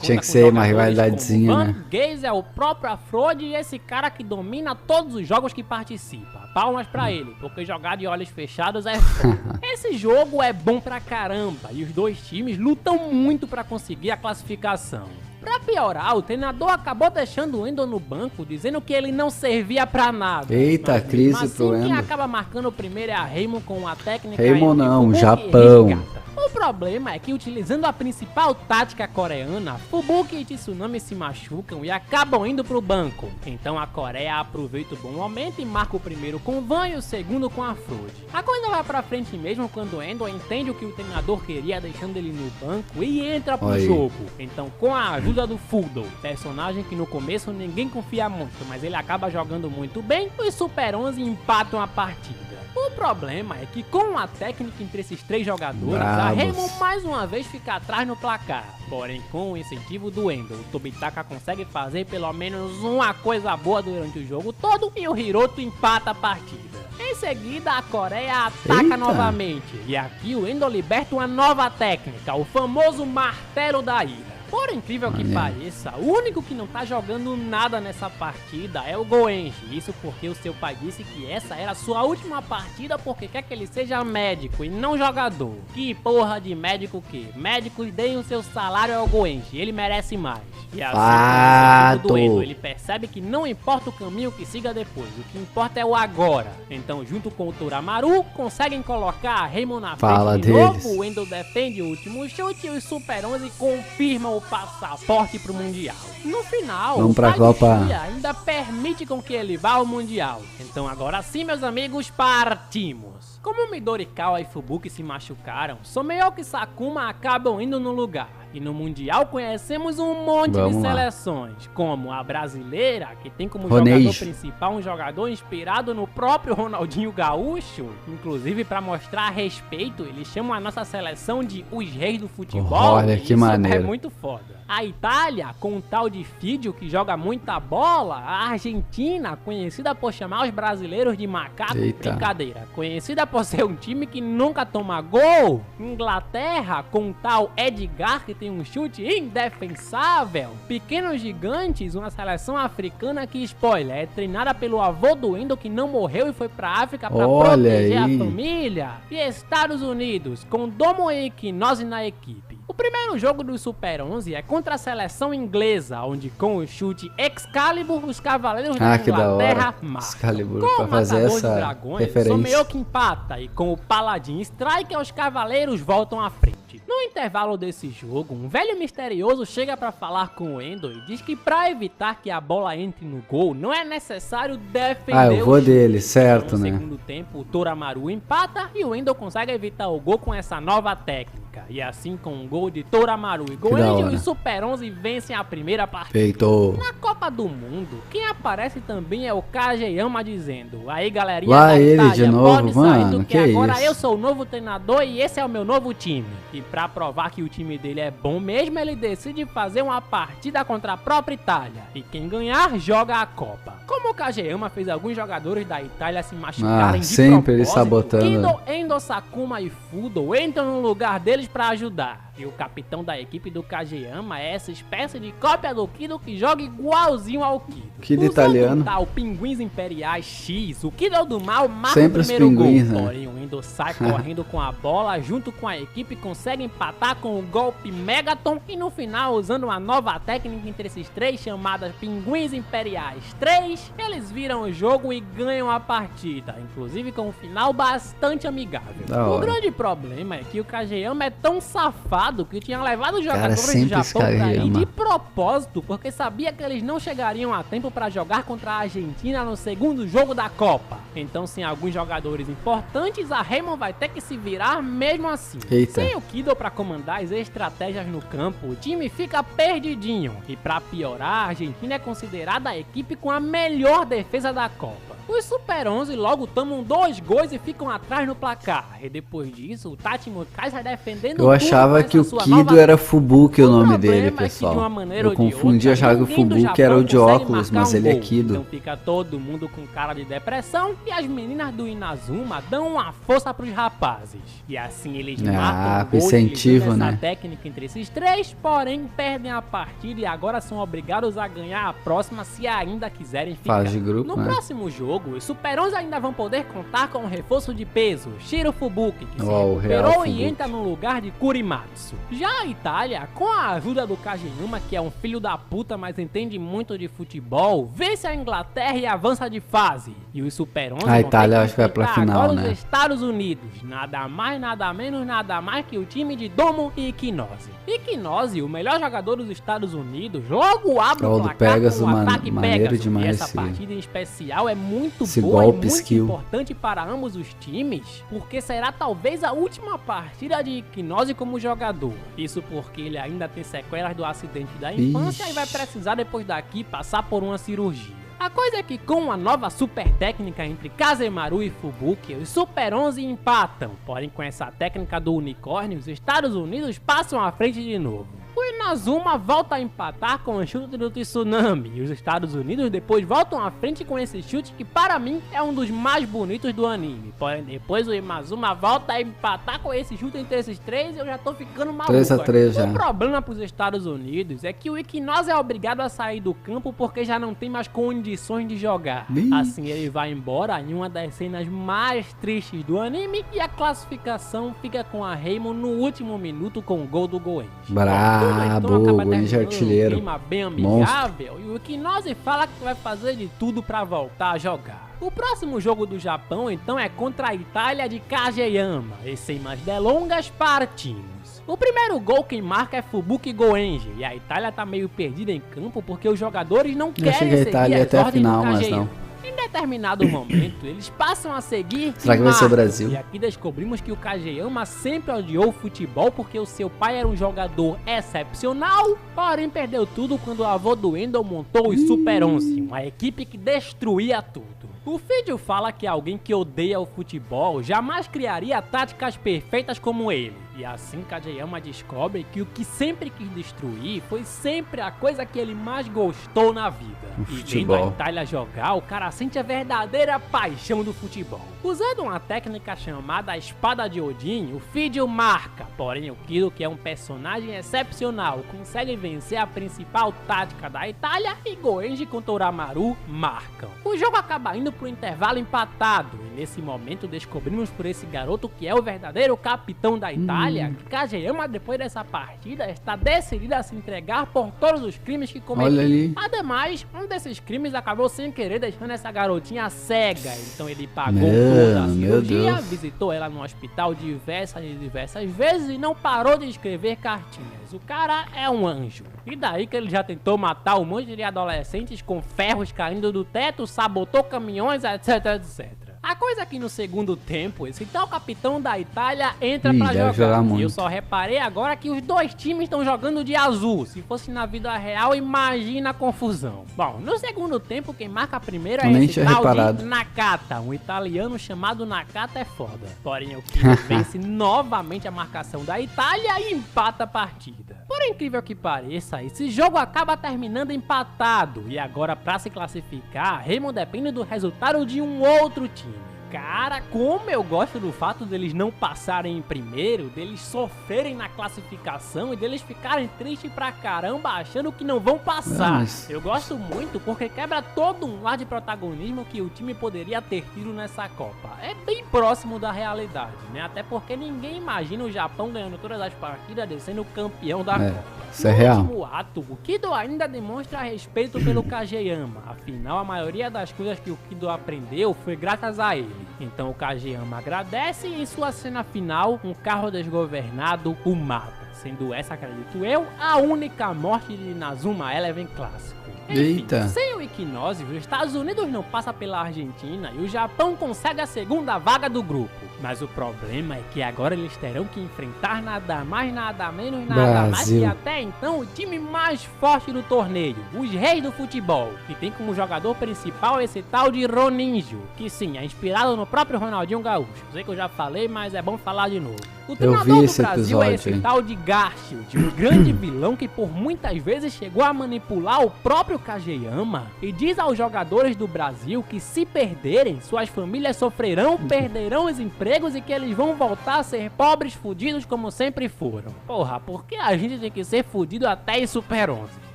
Tinha que ser uma rivalidadezinha, né? Van Gaze é o próprio Afrod e esse cara que domina todos os jogos que participa. Palmas pra ele, porque jogar de olhos fechados é foda. Esse jogo é bom pra caramba e os dois times lutam muito pra conseguir a classificação. Pra piorar, o treinador acabou deixando o Endo no banco, dizendo que ele não servia pra nada. Eita, crise pro Endo. Quem acaba marcando o primeiro é a Raymond com uma técnica... Raymond não, Japão. O problema é que, utilizando a principal tática coreana, Fubuki e Tsunami se machucam e acabam indo pro banco. Então a Coreia aproveita o bom momento e marca o primeiro com Van e o segundo com a Frode. A coisa vai pra frente mesmo quando Endo entende o que o treinador queria, deixando ele no banco, e entra pro jogo. Então, com a ajuda do Fudo, personagem que no começo ninguém confia muito, mas ele acaba jogando muito bem, os Super 11 empatam a partida. O problema é que, com a técnica entre esses três jogadores, a Raymond mais uma vez fica atrás no placar. Porém, com o incentivo do Endo, o Tobitaka consegue fazer pelo menos uma coisa boa durante o jogo todo e o Hiroto empata a partida. Em seguida, a Coreia ataca novamente, e aqui o Endo liberta uma nova técnica, o famoso martelo da ira. Por incrível que pareça, o único que não tá jogando nada nessa partida é o Goenji. Isso porque o seu pai disse que essa era a sua última partida porque quer que ele seja médico e não jogador. Que porra de médico o quê? Médicos deem o seu salário ao Goenji, ele merece mais. E assim, do Endo, ele percebe que não importa o caminho que siga depois, o que importa é o agora. Então, junto com o Toramaru, conseguem colocar a Raymond na frente de novo, o Endo defende o último chute e os Super 11 confirmam o passaporte pro Mundial. No final, o pai do Shia ainda permite com que ele vá ao Mundial. Então agora sim, meus amigos, partimos. Como Midorikawa e Fubuki se machucaram, Someoki e Sakuma acabam indo no lugar. E no Mundial conhecemos um monte de seleções, como a brasileira, que tem como jogador principal um jogador inspirado no próprio Ronaldinho Gaúcho. Inclusive, para mostrar respeito, eles chamam a nossa seleção de os reis do futebol. Olha que maneiro. É muito foda. A Itália, com um tal de Fidio que joga muita bola. A Argentina, conhecida por chamar os brasileiros de macaco. Brincadeira. Conhecida por ser um time que nunca toma gol. Inglaterra, com um tal Edgar, que tem um chute indefensável. Pequenos Gigantes, uma seleção africana que, spoiler, é treinada pelo avô do Endo que não morreu e foi pra África pra proteger a família. E Estados Unidos, com Domo e Equinose na equipe. O primeiro jogo do Super 11 é contra a seleção inglesa, onde com o chute Excalibur, os Cavaleiros da Inglaterra matam. Com o Matador de Dragões, Someoki empata, e com o Paladin Striker, os Cavaleiros voltam à frente. No intervalo desse jogo, um velho misterioso chega pra falar com o Endo e diz que pra evitar que a bola entre no gol, não é necessário defender o vou dele, certo, né? No segundo tempo, o Toramaru empata e o Endo consegue evitar o gol com essa nova técnica. E assim, com um gol de Toramaru e Goenji, os Super 11 vencem a primeira partida. Feito. Na Copa do Mundo, quem aparece também é o Kageyama dizendo: aí galerinha lá da ele Itália, de novo, mano, que agora eu sou o novo treinador e esse é o meu novo time. E pra provar que o time dele é bom mesmo, ele decide fazer uma partida contra a própria Itália. E quem ganhar, joga a Copa. Como o Kageyama fez alguns jogadores da Itália se machucarem de sempre ele propósito, sabotando. Endo, Sakuma e Fudo entram no lugar deles pra ajudar. E o capitão da equipe do Kageyama é essa espécie de cópia do Kido que joga igualzinho ao Kido. Kido italiano. O Pinguins Imperiais X, o Kido do mal marca sempre o primeiro gol. Né? Porém, o Endo sai correndo com a bola, junto com a equipe consegue empatar com o golpe Megaton e no final, usando uma nova técnica entre esses três, chamada Pinguins Imperiais 3, eles viram o jogo e ganham a partida, inclusive com um final bastante amigável. O grande problema é que o Kageyama é tão safado que tinha levado os jogadores do Japão pra ir de propósito, porque sabia que eles não chegariam a tempo pra jogar contra a Argentina no segundo jogo da Copa. Então, sem alguns jogadores importantes, a Raymond vai ter que se virar mesmo assim. Sem o Kido pra comandar as estratégias no campo, o time fica perdidinho. E pra piorar, a Argentina é considerada a equipe com a melhor defesa da Copa. Os Super 11 logo tomam 2 gols e ficam atrás no placar. E depois disso, o Tachi Mukai sai defendendo. Eu achava que o Kido era Fubuki o nome dele, pessoal. Eu confundi, achava que o Fubuki era o de óculos, mas ele é Kido. Então fica todo mundo com cara de depressão e as meninas do Inazuma dão uma força pros rapazes. E assim eles matam o gol, incentivo, essa técnica entre esses três, porém perdem a partida e agora são obrigados a ganhar a próxima se ainda quiserem ficar. Fase de grupo, no próximo jogo, os Super 11 ainda vão poder contar com um reforço de peso, Shiro Fubuki, que se recuperou e entra no lugar de Kurimatsu. Já a Itália, com a ajuda do Kageyama, que é um filho da puta, mas entende muito de futebol, vence a Inglaterra e avança de fase. E os Super Super 11 A vão Itália ter acho que vai pra enfrentar final, agora né? os Estados Unidos. Nada mais, nada menos, nada mais que o time de Domo e Iquinose. Iquinose, o melhor jogador dos Estados Unidos, logo abre Gol o do placar Pegasus, com o ataque maneiro Pegasus. demais E essa esse- partida em especial é muito esse boa e golpe, muito skill. importante para ambos os times, porque será talvez a última partida de Iquinose como jogador. Isso porque ele ainda tem sequelas do acidente da infância e vai precisar depois daqui passar por uma cirurgia. A coisa é que com a nova super técnica entre Kazemaru e Fubuki, os Super 11 empatam. Porém, com essa técnica do unicórnio, os Estados Unidos passam à frente de novo. O Inazuma volta a empatar com o chute do Tsunami, e os Estados Unidos depois voltam à frente com esse chute que para mim é um dos mais bonitos do anime. Porém, depois o Inazuma volta a empatar com esse chute entre esses três e eu já tô ficando maluco. 3-3 já. O problema pros Estados Unidos é que o Iquinose é obrigado a sair do campo porque já não tem mais condições de jogar. Ih. Assim ele vai embora em uma das cenas mais tristes do anime e a classificação fica com a Raymond no último minuto com o gol do Goenji. Brabo, Goenji artilheiro. Um clima bem amigável e o Iquinose fala que vai fazer de tudo pra voltar a jogar. O próximo jogo do Japão então é contra a Itália de Kageyama e sem mais delongas partimos. O primeiro gol quem marca é Fubuki Goenji e a Itália tá meio perdida em campo porque os jogadores não querem achei que a seguir Itália ia as até a ordens do final, mas Kageyama. não. Em determinado momento, eles passam a seguir Será que vai ser o marcam. Brasil? E aqui descobrimos que o Kageyama sempre odiou o futebol porque o seu pai era um jogador excepcional, porém perdeu tudo quando o avô do Endo montou os Super 11, uma equipe que destruía tudo. O vídeo fala que alguém que odeia o futebol jamais criaria táticas perfeitas como ele. E assim Kageyama descobre que o que sempre quis destruir foi sempre a coisa que ele mais gostou na vida. O E vendo a futebol. Itália jogar, o cara sente a verdadeira paixão do futebol. Usando uma técnica chamada Espada de Odin, o vídeo marca, porém o Kiro, que é um personagem excepcional, consegue vencer a principal tática da Itália e Goenji contra Uramaru marcam. O jogo acaba indo pro intervalo empatado e nesse momento descobrimos por esse garoto que é o verdadeiro capitão da Itália, que Kageyama depois dessa partida está decidido a se entregar por todos os crimes que cometeu. Olha ali. Ademais, um desses crimes acabou sem querer deixando essa garotinha cega, então ele pagou Meu, toda a meu cirurgia, Deus. visitou ela no hospital diversas vezes e não parou de escrever cartinhas. O cara é um anjo. E daí que ele já tentou matar um monte de adolescentes com ferros caindo do teto, sabotou caminhões, etc, etc. A coisa é que no segundo tempo, esse tal capitão da Itália entra Ih, pra deve jogar. jogar E eu muito. só reparei agora que os dois times estão jogando de azul. Se fosse na vida real, imagina a confusão. Bom, no segundo tempo, quem marca primeiro é Eu nem esse tinha tal reparado. de Nakata. Um italiano chamado Nakata é foda. Porém, o Kiro vence novamente a marcação da Itália e empata a partida. Por incrível que pareça, esse jogo acaba terminando empatado. E agora, pra se classificar, Raymond depende do resultado de um outro time. Cara, como eu gosto do fato deles não passarem em primeiro, deles sofrerem na classificação e deles ficarem tristes pra caramba achando que não vão passar. Mas- Eu gosto muito porque quebra todo um ar de protagonismo que o time poderia ter tido nessa Copa. É bem próximo da realidade, né? Até porque ninguém imagina o Japão ganhando todas as partidas e sendo campeão da É, Copa. isso é No real. último ato, o Kido ainda demonstra respeito pelo Kageyama. Afinal, a maioria das coisas que o Kido aprendeu foi graças a ele. Então o Kageyama agradece e em sua cena final, um carro desgovernado o mata. Sendo essa, acredito eu, a única morte de Inazuma Eleven clássico. Enfim, Eita. sem o Iquinose, os Estados Unidos não passam pela Argentina e o Japão consegue a segunda vaga do grupo. Mas o problema é que agora eles terão que enfrentar nada mais, nada menos, nada mais que Brasil. até então o time mais forte do torneio, os reis do futebol, que tem como jogador principal esse tal de Roninho, que sim, é inspirado no próprio Ronaldinho Gaúcho. Sei que eu já falei, mas é bom falar de novo. O treinador vi do esse Brasil é episódio esse aí. tal de Garfield, um grande vilão que por muitas vezes chegou a manipular o próprio Kageyama e diz aos jogadores do Brasil que se perderem, suas famílias sofrerão, perderão os empregos e que eles vão voltar a ser pobres, fudidos como sempre foram. Porra, por que a gente tem que ser fudido até em Super 11?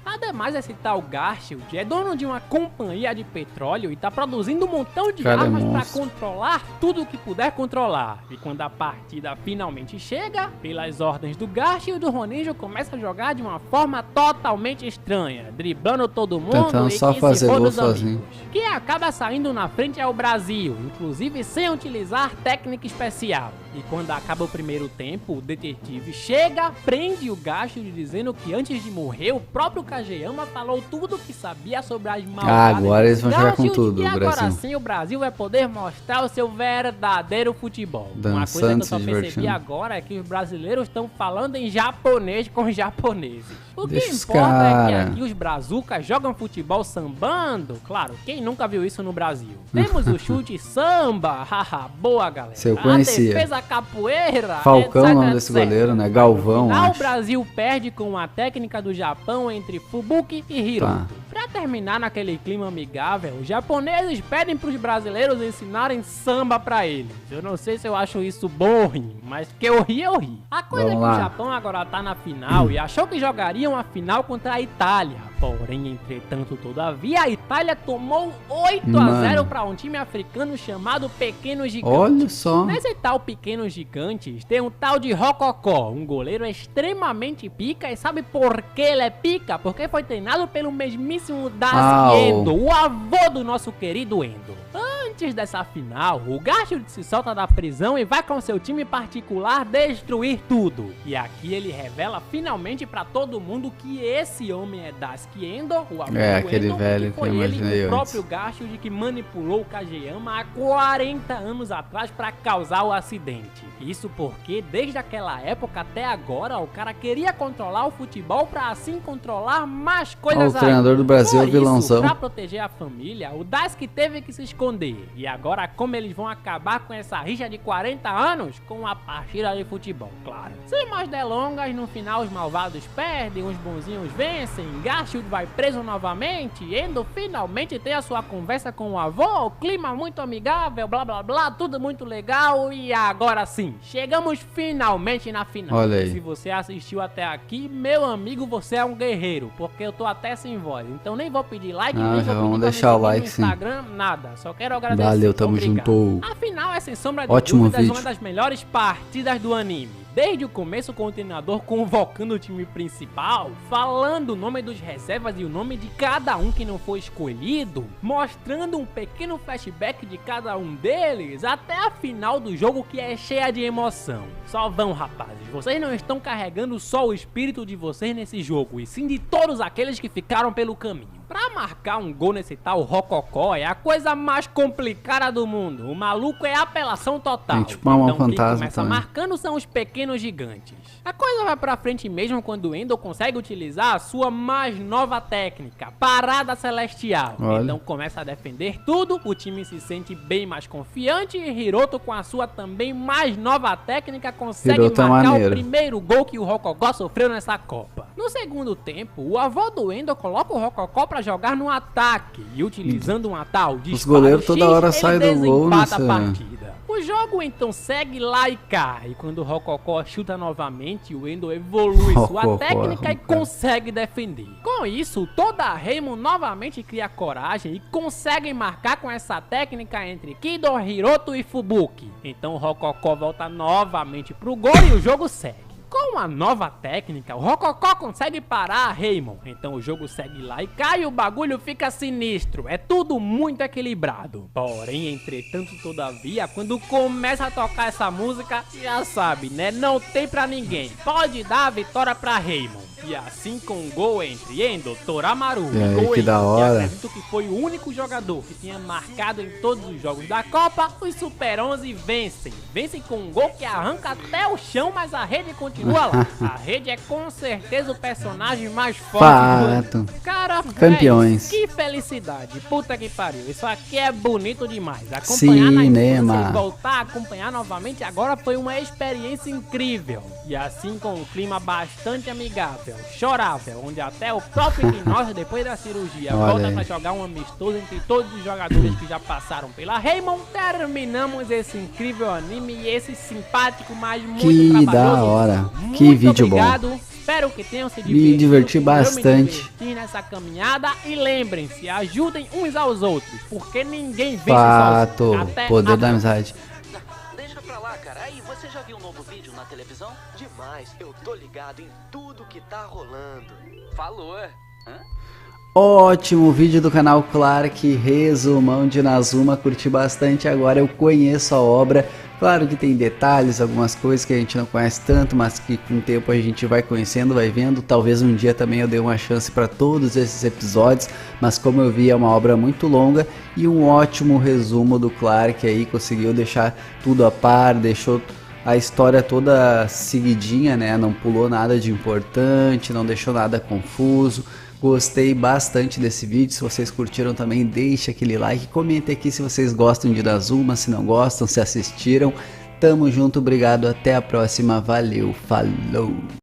Ademais, esse tal Garfield é dono de uma companhia de petróleo e tá produzindo um montão de armas pra controlar tudo o que puder controlar. E quando a partida finalmente chega, pelas ordens do Garfield, o Ronaldo começa a jogar de uma forma totalmente estranha, driblando todo mundo tentando só fazer gol sozinho. Quem acaba saindo na frente é o Brasil, inclusive sem utilizar técnica especial. E quando acaba o primeiro tempo, o detetive chega, prende o Garfield dizendo que antes de morrer, o próprio Kageyama falou tudo o que sabia sobre as maldades. Agora eles vão jogar com tudo, e o agora Brasil. sim o Brasil vai poder mostrar o seu verdadeiro futebol. Uma coisa que eu só percebi agora é que os brasileiros estão falando em japonês com os japoneses. O que importa é que aqui os brazucas jogam futebol sambando. Claro, quem nunca viu isso no Brasil? Temos o chute samba, haha, boa galera. Se eu conhecia. A defesa capoeira. Falcão, o nome desse goleiro, né? Galvão, acho. O Brasil perde com a técnica do Japão entre Fubuki e Hiroto. Pra terminar naquele clima amigável, os japoneses pedem pros brasileiros ensinarem samba pra eles. Eu não sei se eu acho isso bom ou ruim, mas que eu ri, eu ri. A coisa é que o Japão agora tá na final e achou que jogariam a final contra a Itália. Porém, entretanto, todavia, a Itália tomou 8-0 pra um time africano chamado Pequenos Gigantes. Olha só. Nesse tal Pequenos Gigantes, tem um tal de Rococó, um goleiro extremamente pica. E sabe por que ele é pica? Porque foi treinado pelo mesmíssimo Daisuke Endo, o avô do nosso querido Endo. Antes dessa final, o Garfield se solta da prisão e vai com seu time particular destruir tudo. E aqui ele revela finalmente pra todo mundo que esse homem é Daisuke Endo, o avô do aquele Endo, velho que foi que eu imaginei ele, o antes. próprio Garfield que manipulou o Kageyama há 40 anos atrás pra causar o acidente. Isso porque desde aquela época até agora o cara queria controlar o futebol pra assim controlar mais coisas. O treinador do Brasil é o vilãozão. Pra proteger a família, o Daisuke teve que se esconder. E agora como eles vão acabar com essa rixa de 40 anos? Com a partida de futebol, claro. Sem mais delongas, no final os malvados perdem, os bonzinhos vencem, Garfield vai preso novamente, Endo finalmente tem a sua conversa com o avô, clima muito amigável, blá blá blá, tudo muito legal. E agora sim, chegamos finalmente na final. Olha aí. Se você assistiu até aqui, meu amigo, você é um guerreiro, porque eu tô até sem voz, então nem vou pedir like, nem vou vamos pedir deixar o like, no Instagram, nada, só quero agradecer. Valeu, tamo junto. Afinal, é sem sombra de Ótimo dúvidas vídeo. uma das melhores partidas do anime. Desde o começo, com o treinador convocando o time principal, falando o nome dos reservas e o nome de cada um que não foi escolhido, mostrando um pequeno flashback de cada um deles, até a final do jogo que é cheia de emoção. Só vão, rapazes, vocês não estão carregando só o espírito de vocês nesse jogo, e sim de todos aqueles que ficaram pelo caminho. Pra marcar um gol nesse tal Rococó é a coisa mais complicada do mundo. O maluco é apelação total. Tem tipo uma mão Então quem fantasma começa também. marcando são os pequenos gigantes. A coisa vai pra frente mesmo quando o Endo consegue utilizar a sua mais nova técnica, Parada Celestial. Olha. Então começa a defender tudo, o time se sente bem mais confiante e Hiroto, com a sua também mais nova técnica, consegue Hiroto é marcar o maneiro. primeiro gol que o Rococó sofreu nessa Copa. No segundo tempo, o avô do Endo coloca o Rococó pra jogar no ataque e utilizando uma tal de Os goleiros toda hora saem do gol nessa nessa... partida. O jogo então segue lá e cá, e quando o Rococó chuta novamente, o Endo evolui sua Rococó, técnica e Rococó. consegue defender. Com isso, toda a Raymond novamente cria coragem e conseguem marcar com essa técnica entre Kido, Hiroto e Fubuki. Então o Rococó volta novamente pro gol e o jogo segue. Com a nova técnica, o Rococó consegue parar a Raymond. Então o jogo segue lá e cai e o bagulho fica sinistro. É tudo muito equilibrado. Porém, entretanto, todavia, quando começa a tocar essa música, já sabe, né? Não tem pra ninguém. Pode dar a vitória pra Raymond. E assim, com um gol entre Endo, Toramaru E aí, Goenji, que da hora. que acredito que foi o único jogador que tinha marcado em todos os jogos da Copa, os Super 11 vencem. Vencem com um gol que arranca até o chão, mas a rede continua lá. A rede é com certeza o personagem mais forte Fato. do ano. Cara, Campeões. véi, que felicidade. Puta que pariu. Isso aqui é bonito demais. Acompanhar na Cinema. infância e voltar a acompanhar novamente agora foi uma experiência incrível. E assim, com um clima bastante amigável, chorável, onde até o próprio Ignócio, depois da cirurgia, Olha volta aí. pra jogar um amistoso entre todos os jogadores que já passaram pela Raymond, terminamos esse incrível anime e esse simpático, mas muito Que trabalhoso. da hora. Muito Que vídeo bom. obrigado. Espero que tenham se Me diverti bastante. Eu me diverti nessa caminhada e lembrem-se, ajudem uns aos outros, porque ninguém vence Fato, sozinho. Até poder da amizade. Deixa pra lá, cara. Aí, você já viu um novo vídeo na televisão? Demais, eu tô ligado em tudo que tá rolando. Falou, hã? Ótimo vídeo do canal Clark, resumão de Inazuma, curti bastante, agora eu conheço a obra. Claro que tem detalhes, algumas coisas que a gente não conhece tanto, mas que com o tempo a gente vai conhecendo, vai vendo. Talvez um dia também eu dê uma chance para todos esses episódios, mas como eu vi é uma obra muito longa e um ótimo resumo do Clark aí, conseguiu deixar tudo a par, deixou a história toda seguidinha, né? Não pulou nada de importante, não deixou nada confuso. Gostei bastante desse vídeo, se vocês curtiram também deixa aquele like, comentem aqui se vocês gostam de Inazuma, se não gostam, se assistiram. Tamo junto, obrigado, até a próxima, valeu, falou!